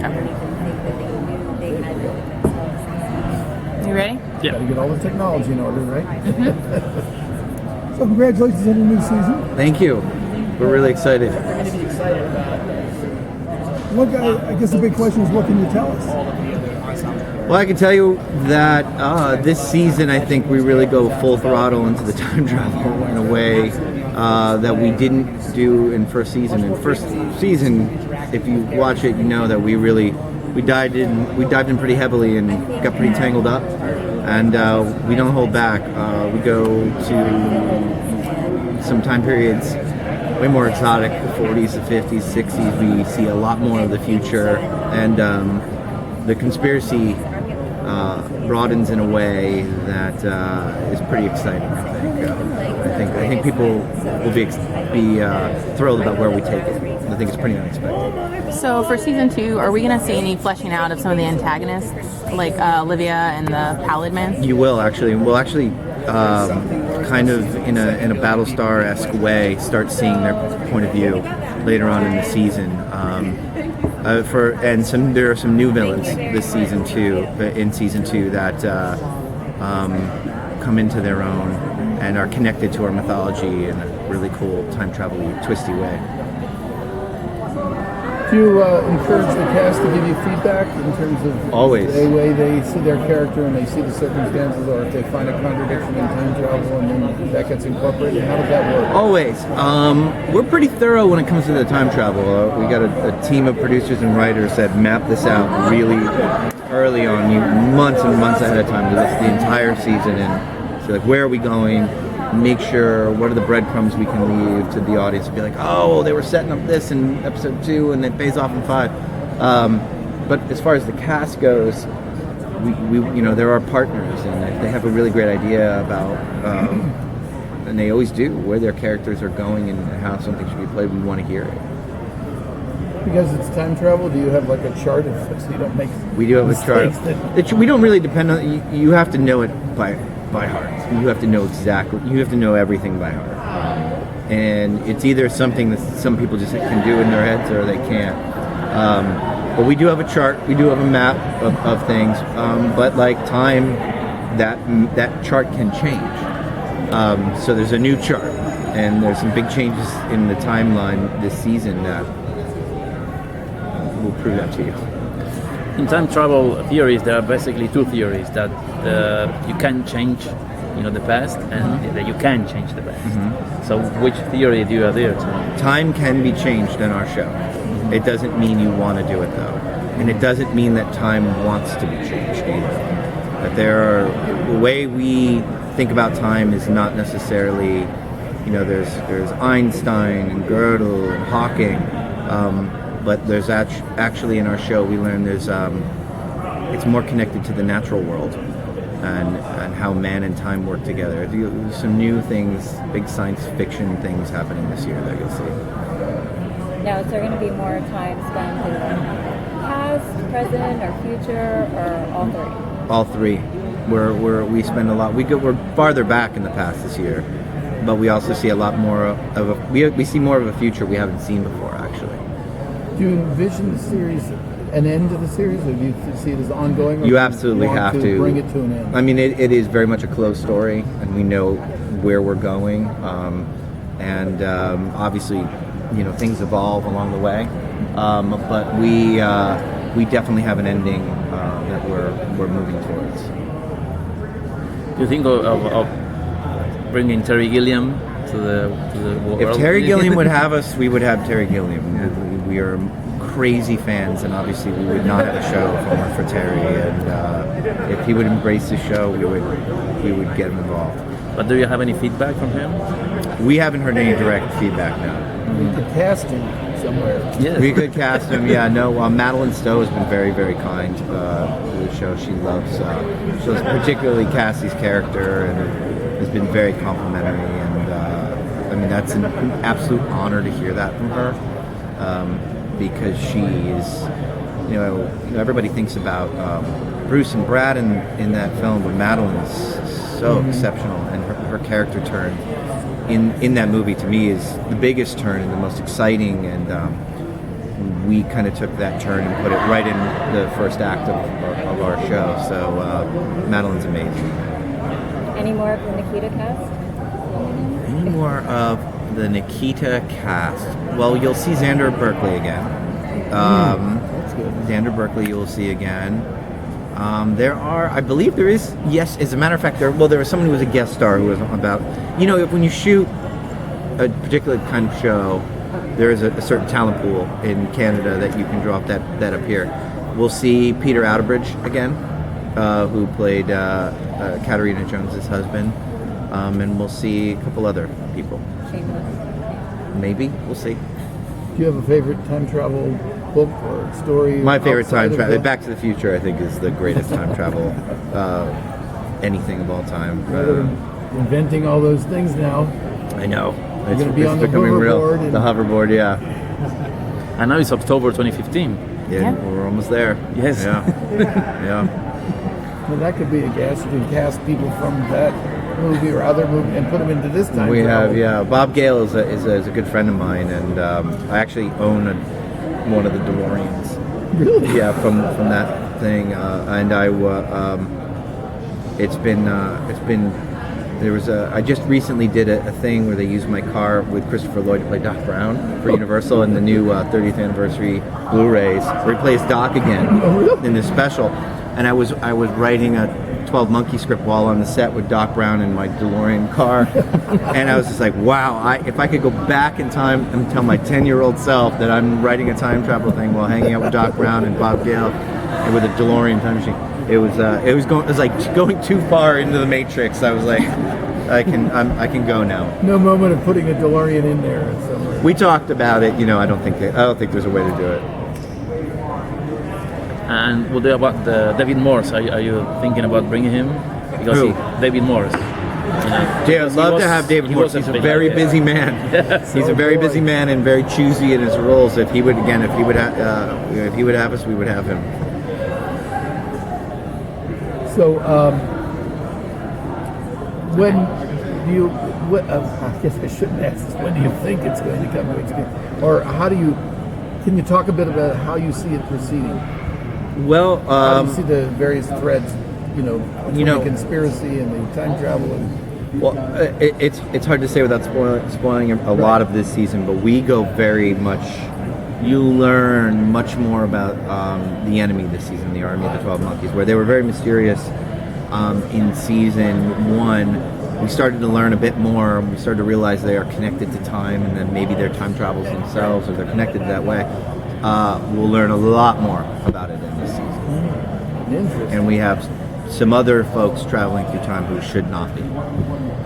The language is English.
You ready? Yeah. Got to get all the technology in order, right? Mm-hmm. So congratulations on your new season. Thank you. We're really excited. I guess the big question is, what can you tell us? Well, I can tell you that this season, I think we really go full throttle into the time travel in a way that we didn't do in first season. In first season, if you watch it, you know that we dived in pretty heavily and got pretty tangled up, and we don't hold back. We go to some time periods way more exotic, the 40s, the 50s, 60s. We see a lot more of the future, and the conspiracy broadens in a way that is pretty exciting. I think people will be thrilled about where we take it. I think it's pretty unexpected. So for season 2, are we going to see any fleshing out of some of the antagonists, like Olivia and the Pallid Man? You will actually. We'll actually kind of in a Battlestar-esque way start seeing their point of view later on in the season. There are some new villains this season too. In season 2 that come into their own and are connected to our mythology in a really cool time travel-y, twisty way. Do you encourage the cast to give you feedback in terms of Always. the way they see their character and they see the circumstances, or if they find a contradiction in time travel and then that gets incorporated? How does that work? Always. We're pretty thorough when it comes to the time travel. We got a team of producers and writers that map this out really early on, months and months ahead of time. We look at the entire season and see, like, where are we going? Make sure what are the breadcrumbs we can leave to the audience to be like, oh, they were setting up this in episode 2 and it pays off in 5. But as far as the cast goes, we there are partners, and if they have a really great idea about, and they always do, where their characters are going and how something should be played, we want to hear it. Because it's time travel, do you have like a chart so you don't make We do have a chart. We don't really depend on, you have to know it by heart. You have to know you have to know everything by heart. And it's either something that some people just can do in their heads or they can't. But we do have a chart, we do have a map of things, but like time, that chart can change. So there's a new chart, and there's some big changes in the timeline this season that will prove that to you. In time travel theories, there are basically 2 theories: that you can change, the past, and that you can change the past. Mm-hmm. So, which theory do you adhere to? Time can be changed in our show. Mm-hmm. It doesn't mean you want to do it though, and it doesn't mean that time wants to be changed either. That the way we think about time is not necessarily, there's Einstein and Gödel and Hawking. But there's actually in our show we learn it's more connected to the natural world and how man and time work together. There's some new things, big science fiction things happening this year that you'll see. Now, is there going to be more time spent in the past, present, or future, or all 3? All 3. We spend a lot. We're farther back in the past this year, but we also see a lot more of we see more of a future we haven't seen before actually. Do you envision the series an end to the series, or do you see it as ongoing? Or you absolutely have to bring it to an end. I mean, it is very much a closed story, and we know where we're going, and obviously, things evolve along the way. But we definitely have an ending that we're moving towards. Do you think of bringing Terry Gilliam to the world? If Terry Gilliam would have us, we would have Terry Gilliam. We are crazy fans, and obviously we would not have a show if it weren't for Terry. And if he would embrace the show, we would get him involved. But do you have any feedback from him? We haven't heard any direct feedback now. We could cast him somewhere. Yes. We could cast him. Yeah, no. Madeline Stowe has been very, very kind to the show. She loves particularly Cassie's character, and has been very complimentary. And I mean, that's an absolute honor to hear that from her. Because she is, everybody thinks about Bruce and Brad in that film, but Madeline is so exceptional, and her character turn in that movie to me is the biggest turn and the most exciting, and we kind of took that turn and put it right in the first act of our show. So Madeline's amazing. Any more of the Nikita cast? Any more of the Nikita cast? Well, you'll see Xander Berkeley again. That's good. Xander Berkeley you'll see again. There are, I believe there is, yes, as a matter of fact, there was someone who was a guest star who was about, when you shoot a particular kind of show, there is a certain talent pool in Canada that you can drop that up here. We'll see Peter Outerbridge again, who played Katarina Jones's husband, and we'll see a couple other people. Shameless. Maybe, we'll see. Do you have a favorite time travel book or story? My favorite outside time of travel, the- Back to the Future, I think, is the greatest time travel anything of all time. Rather than inventing all those things now. I know. You're going to be on the becoming real. hoverboard. And The hoverboard, yeah. And now it's October 2015. Yeah, we're almost there. Yes. Yeah. Yeah. well, that could be a gas. You can cast people from that movie or other movie and put them into this time We travel. have, yeah. Bob Gale is a good friend of mine, and I actually own one of the DeLoreans. Really? Yeah, from that thing, and I I just recently did a thing where they used my car with Christopher Lloyd to play Doc Brown for Universal in the new 30th anniversary Blu-rays, where he plays Doc again in this special. And I was writing a 12 Monkey script while on the set with Doc Brown in my DeLorean car, and I was just like, wow, if I could go back in time and tell my 10-year-old self that I'm writing a time travel thing while hanging out with Doc Brown and Bob Gale and with a DeLorean time machine, it was like going too far into the Matrix. I was like, I can go now. No moment of putting a DeLorean in there somewhere. We talked about it. I don't think there's a way to do it. And what about David Morse? Are you thinking about bringing him? Because Who? David Morse. Yeah, I'd love to have David Morse. He's a very busy man. Yes. He's a very busy man and very choosy in his roles. If he would have us, we would have him. So, when do you? I guess I shouldn't ask this. When do you think it's going to come to its or how do you? Can you talk a bit about how you see it proceeding? Well, How do you see the various threads? Between the conspiracy and the time travel. well, it's hard to say without spoiling a lot of this season. But we go very much. You learn much more about the enemy this season, the Army of the 12 Monkeys, where they were very mysterious in season 1. We started to learn a bit more. We started to realize they are connected to time, and then maybe they're time travels themselves, or they're connected that way. We'll learn a lot more about it in this season. Interesting. And we have some other folks traveling through time who should not be.